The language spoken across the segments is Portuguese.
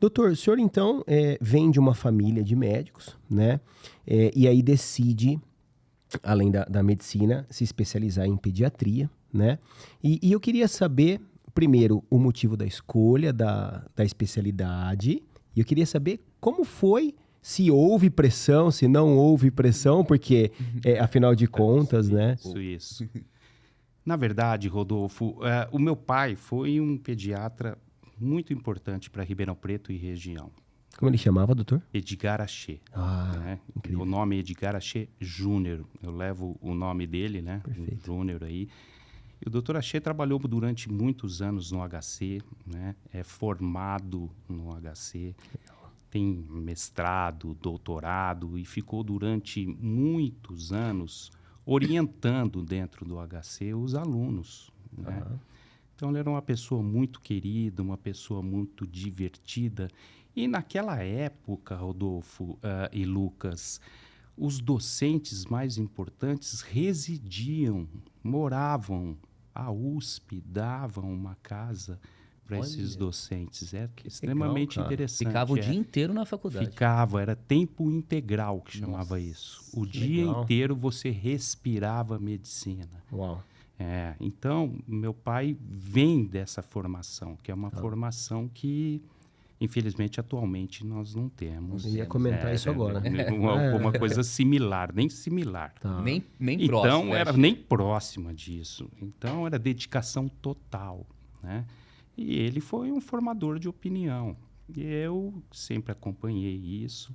Doutor, o senhor então vem de uma família de médicos, né? E aí decide, além da medicina, se especializar em pediatria, né? E eu queria saber, primeiro, o motivo da escolha da especialidade. E eu queria saber como foi, se houve pressão, se não houve pressão, porque, afinal de contas, né? Isso. Na verdade, Rodolfo, o meu pai foi um pediatra muito importante para Ribeirão Preto e região. Como ele chamava, doutor? Edgar Achê. Ah, incrível. O nome é Edgar Achê Júnior. Eu levo o nome dele, né? Perfeito. Júnior aí. E o doutor Achê trabalhou durante muitos anos no HC, né? É formado no HC. Tem mestrado, doutorado e ficou durante muitos anos orientando dentro do HC os alunos, né? Então, ele era uma pessoa muito querida, uma pessoa muito divertida. E naquela época, Rodolfo e Lucas, os docentes mais importantes moravam. A USP dava uma casa para esses docentes. É extremamente interessante. Ficava o dia inteiro na faculdade. Ficava, era tempo integral que chamava isso. O dia inteiro você respirava medicina. Uau. Então, meu pai vem dessa formação, que é uma formação que, infelizmente, atualmente nós não temos. Eu ia comentar isso agora. Alguma coisa similar, nem similar. Tá. Nem então, próximo. Era nem próxima disso. Então, era dedicação total, né? E ele foi um formador de opinião. E eu sempre acompanhei isso.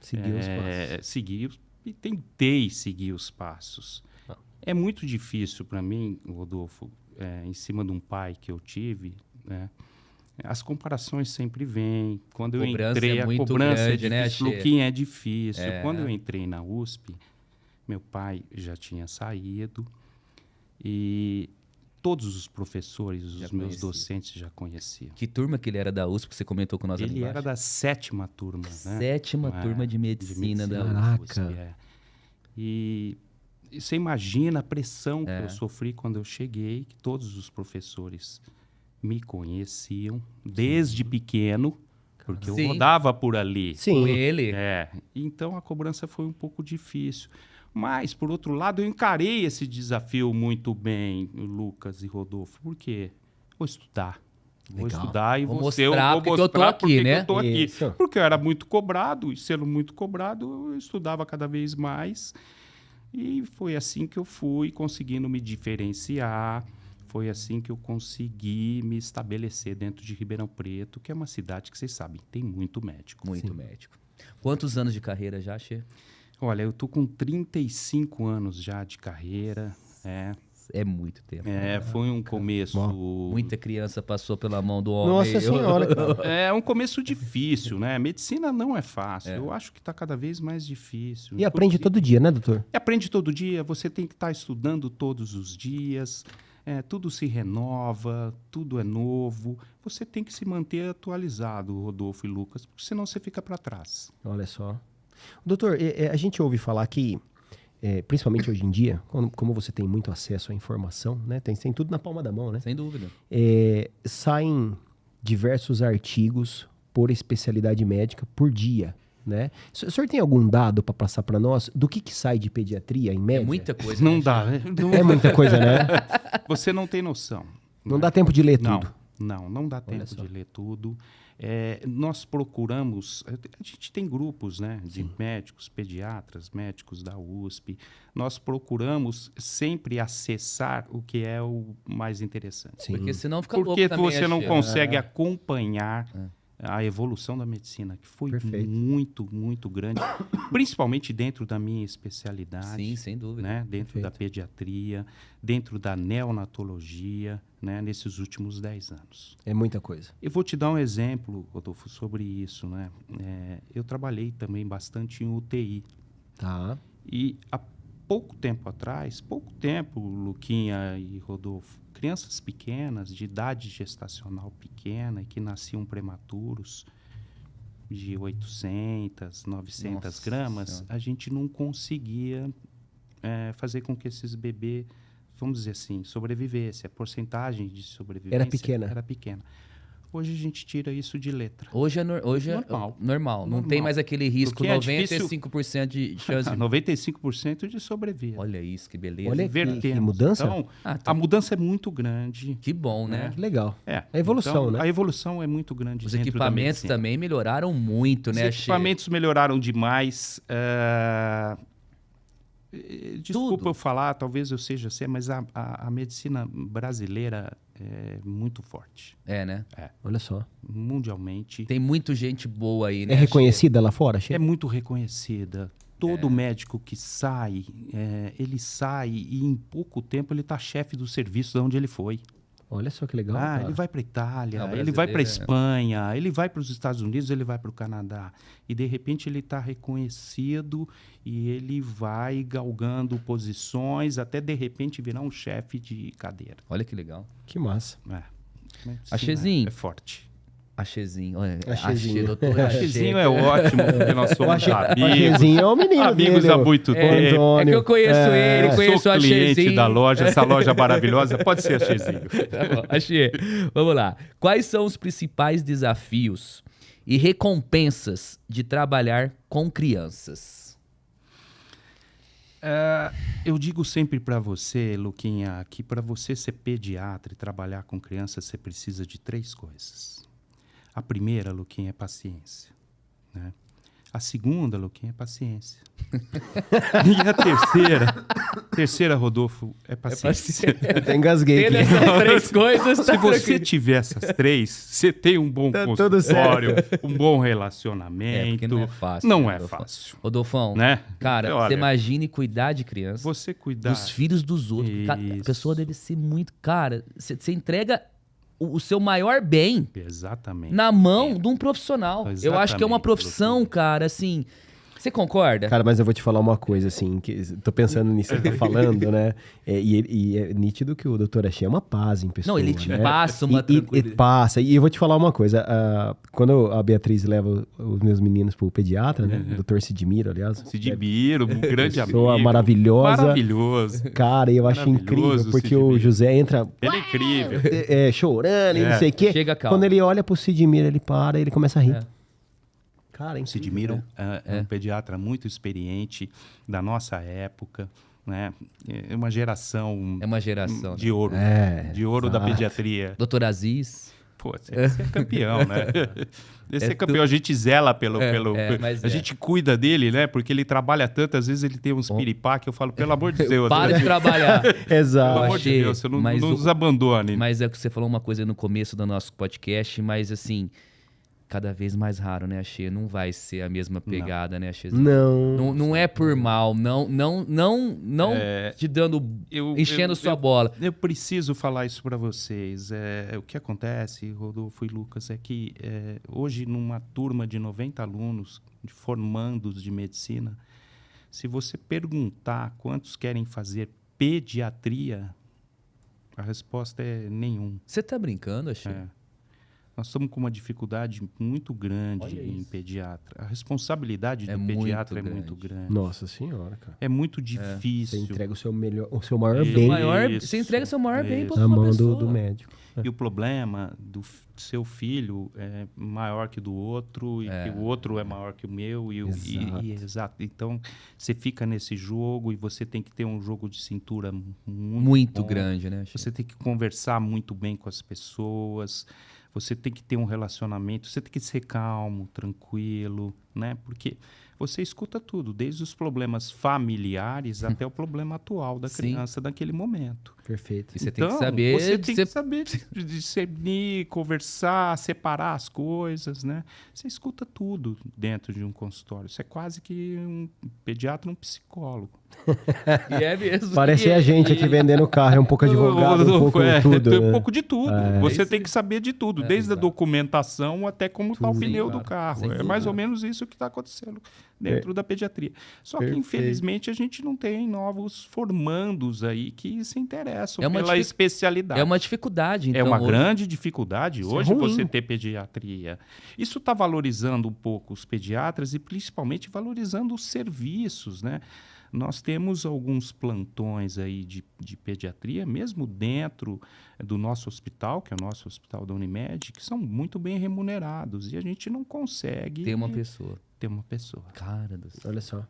Seguiu os passos. Segui e tentei seguir os passos. É muito difícil para mim, Rodolfo, em cima de um pai que eu tive, né? As comparações sempre vêm. Quando eu entrei, a cobrança é difícil. Luquinha, é difícil. Quando eu entrei na USP, meu pai já tinha saído e todos os professores, os meus docentes já conheciam. Que turma que ele era da USP, que você comentou com nós ali embaixo? Ele era da 7ª turma, né? 7ª turma de medicina da USP. Caraca. E você imagina a pressão que eu sofri quando eu cheguei, que todos os professores me conheciam desde pequeno, porque eu rodava por ali. Sim. Com ele. Então a cobrança foi um pouco difícil. Mas, por outro lado, eu encarei esse desafio muito bem, Lucas e Rodolfo. Por quê? Vou estudar. Vou estudar e vou mostrar porque eu tô aqui, né? eu tô aqui. Isso. Porque eu era muito cobrado, e sendo muito cobrado, eu estudava cada vez mais. E foi assim que eu fui conseguindo me diferenciar. Foi assim que eu consegui me estabelecer dentro de Ribeirão Preto, que é uma cidade que vocês sabem, tem muito médico. Muito médico. Quantos anos de carreira já, Che? Olha, eu tô com 35 anos já de carreira. É muito tempo. Foi um começo... Muita criança passou pela mão do homem. Nossa senhora, cara. É um começo difícil, né? Medicina não é fácil. Eu acho que está cada vez mais difícil. E aprende todo dia, né, doutor? Aprende todo dia. Você tem que estar estudando todos os dias. Tudo se renova, tudo é novo. Você tem que se manter atualizado, Rodolfo e Lucas, porque senão você fica para trás. Olha só. Doutor, a gente ouve falar que, principalmente hoje em dia, como você tem muito acesso à informação, né? Tem tudo na palma da mão, né? Sem dúvida. Saem diversos artigos por especialidade médica por dia, né? O senhor tem algum dado para passar para nós do que sai de pediatria em média? É muita coisa. Não dá, né? É muita coisa, né? Você não tem noção. Não dá tempo de ler tudo. Não dá tempo de ler tudo. Nós procuramos... A gente tem grupos, né, de médicos, pediatras, médicos da USP. Nós procuramos sempre acessar o que é o mais interessante. Sim. Porque senão fica Porque louco também, você não consegue acompanhar a evolução da medicina, que foi muito, muito grande, principalmente dentro da minha especialidade. Sim, sem dúvida. Né? Dentro da pediatria, dentro da neonatologia, né? Nesses últimos 10 anos. É muita coisa. Eu vou te dar um exemplo, Rodolfo, sobre isso. Né? Eu trabalhei também bastante em UTI. Tá. E há pouco tempo, Luquinha e Rodolfo, crianças pequenas, de idade gestacional pequena e que nasciam prematuros, de 800, 900 gramas, Senhora. a gente não conseguia fazer com que esses bebês, vamos dizer assim, sobrevivessem. A porcentagem de sobrevivência Era pequena. era pequena. Hoje a gente tira isso de letra. Hoje é normal. Não tem mais aquele risco, Porque é 95% de chance. 95% de sobrevida. Olha isso, que beleza. Olha que mudança. Então, tá. a mudança é muito grande. Que bom, né? Que legal. É. A evolução, Então, né? A evolução é muito grande Os dentro da equipamentos medicina. também melhoraram muito, Os né? equipamentos melhoraram demais. Desculpa Tudo. eu falar, talvez eu seja assim, mas a medicina brasileira é muito forte. É, né? Olha só. Mundialmente. Tem muita gente boa aí, né? É reconhecida lá fora, É Che? muito reconhecida. Todo médico que sai, ele sai e em pouco tempo ele está chefe do serviço de onde ele foi. Olha só que legal. cara. Ele vai para Itália, Não, ele vai para brasileiro Espanha, ele vai para os Estados Unidos, ele vai para o Canadá. E de repente ele está reconhecido e ele vai galgando posições até de repente virar um chefe de cadeira. Olha que legal. Que massa. Achezinho. É forte. Achezinho. Olha, Achezinho. doutor Achezinho é ótimo, porque nós somos O amigos. Achezinho é o menino Amigos dele, há o- muito o tempo. É que eu conheço ele, Eu conheço sou o cliente Achezinho. da loja, essa loja maravilhosa. Pode ser Achezinho. Tá bom, achei. Vamos lá. Quais são os principais desafios e recompensas de trabalhar com crianças? Eu digo sempre para você, Luquinha, que para você ser pediatra e trabalhar com crianças, você precisa de 3 coisas. A primeira, Luquinha, é paciência, né? A segunda, Luquinha, é paciência. E a terceira, Rodolfo, é paciência. Eu até engasguei Tendo aqui. essas 3 coisas, Se tá você tranquilo. tiver essas 3, você tem um bom Tá tudo consultório, um bom porque relacionamento. não é fácil. Não né, é Rodolfão? fácil, Rodolfão, né? cara, Olha, você imagine cuidar de criança, você cuidar. dos filhos dos outros. Cara, a Isso. pessoa deve ser muito... Cara, você entrega o seu maior bem Exatamente. na mão de um profissional. Eu acho que é uma Exatamente, profissão, Luquinha. cara, assim... Você concorda? Cara, mas eu vou te falar uma coisa, assim, que tô pensando nisso que você tá falando, né? E é nítido que o doutor Axé é uma paz em pessoa, Não, ele te né? passa uma E tranquilidade. passa. E eu vou te falar uma coisa. Quando a Beatriz leva os meus meninos pro pediatra, né? O doutor Sidmiro, aliás. Sidmiro, um grande amigo. Pessoa maravilhosa. Maravilhoso. Cara, eu acho Maravilhoso, incrível, porque o Sidmiro. José entra Ele é incrível. chorando e não sei o quê. Chega calmo. Quando ele olha pro Sidmiro, ele para e ele começa a rir. Cara, é O incrível, Sidmiro né? é um pediatra muito experiente da nossa época, né? É uma geração É uma geração. de ouro, de ouro da exato. pediatria. Doutor Aziz. Pô, você é campeão, né? Esse é campeão, a gente zela pelo... mas a gente cuida dele, né? Porque ele trabalha tanto, às vezes ele tem uns piripá que eu falo, pelo amor de Deus. Para né? de trabalhar. Pelo Exato. amor de Achei, Deus, você não mas nos abandone. Mas é que você falou uma coisa no começo do nosso podcast, mas assim, cada vez mais raro, né, Axê? Não vai ser a mesma pegada, né, Axê? Não é por mal, não te dando, enchendo sua bola. Eu preciso falar isso para vocês. O que acontece, Rodolfo e Lucas, é que hoje numa turma de 90 alunos, de formandos de medicina, se você perguntar quantos querem fazer pediatria, a resposta é nenhum. Você tá brincando, Axê? Nós estamos com uma dificuldade muito grande Olha em isso. pediatra. A responsabilidade É do muito pediatra é grande. muito grande. Nossa senhora, cara. É muito Você difícil. entrega o seu maior Isso. bem Você entrega seu maior bem pra na uma mão pessoa. do médico. E o problema do seu filho é maior que do outro, e que o outro é maior que o meu. Exato. Então, você fica nesse jogo e você tem que ter um jogo de cintura Muito bom. grande, né, Axê? Você tem que conversar muito bem com as pessoas. Você tem que ter um relacionamento. Você tem que ser calmo, tranquilo, né? Porque você escuta tudo, desde os problemas familiares até o problema atual da Sim. criança naquele momento. Perfeito. E você tem que Então, saber... Você tem que saber discernir, conversar, separar as coisas, né? Você escuta tudo dentro de um consultório. Isso é quase que um pediatra, um psicólogo. E é mesmo. Parece a gente aqui vendendo carro, é um pouco advogado, um pouco tudo. Tem um né? pouco de tudo. Você tem que saber de tudo, desde a exato. documentação até como está o Tudo. pneu Sim, do claro. carro. Sem É mais dúvida. ou menos isso que está acontecendo dentro da pediatria. Só que, Perfeito. infelizmente, a gente não tem novos formandos aí que se interessam É uma pela especialidade. É uma dificuldade, então. É uma hoje. grande dificuldade Isso é hoje ruim. você ter pediatria. Isso está valorizando um pouco os pediatras e principalmente valorizando os serviços, né? Nós temos alguns plantões aí de pediatria, mesmo dentro do nosso hospital, que é o nosso hospital da Unimed, que são muito bem remunerados. E a gente não consegue Ter uma pessoa. ter uma pessoa. Cara do céu. Olha só.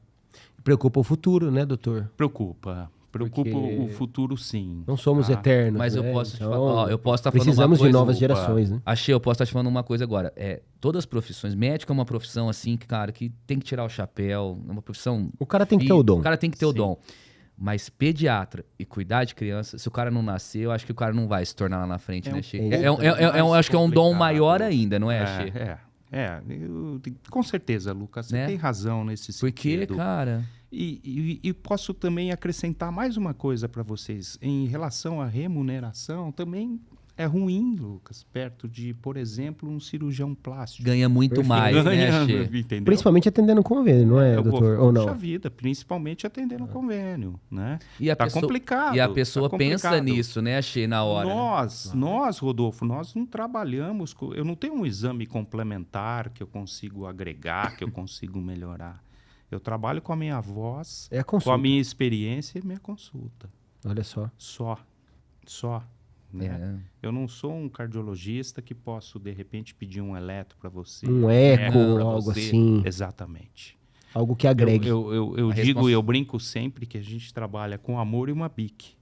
Preocupa o futuro, né, doutor? Preocupa Porque o futuro, sim. Não somos tá? eternos, Mas eu né? posso te Então, falar, ó, eu posso estar falando uma precisamos coisa. de novas gerações, né? Achei, eu posso estar te falando uma coisa agora. Todas as profissões, médico é uma profissão assim, que, cara, que tem que tirar o chapéu, é uma profissão. O cara tem que ter o dom. O cara tem que ter o Sim. dom. Mas pediatra e cuidar de criança, se o cara não nascer, eu acho que o cara não vai se tornar lá na frente, né, Che? Eu acho que é um dom maior ainda, não é, Che? Com certeza, Lucas, você Né? tem razão nesse Porque, sentido. cara, E posso também acrescentar mais uma coisa para vocês. Em relação à remuneração, também é ruim, Lucas, perto de, por exemplo, um cirurgião plástico. ganha muito Perfeito. mais, né, Ganha, Che? entendeu? Principalmente atendendo convênio, não é, doutor? Ou não? Puxa vida, principalmente atendendo convênio, né? E a Tá pessoa, complicado. E a pessoa tá pensa complicado. nisso, né, Che, na hora. né? Nós, Rodolfo, nós não trabalhamos, eu não tenho um exame complementar que eu consigo agregar, que eu consigo melhorar. Eu trabalho com a minha voz, É a com a consulta. minha experiência e minha consulta. Olha só. Só. Né? É. Eu não sou um cardiologista que posso, de repente, pedir um eletro para você. Um eco, pra algo você. assim. Exatamente. Algo que agregue. Eu A digo, eu brinco sempre que a gente trabalha com amor e uma bique.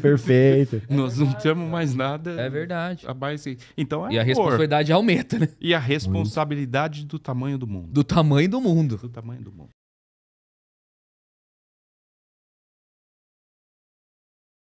Perfeito. Nós não temos mais nada. É verdade. a mais. Então é E a amor. responsabilidade aumenta, né? E a responsabilidade do tamanho do mundo. Do tamanho do mundo. Do tamanho do mundo.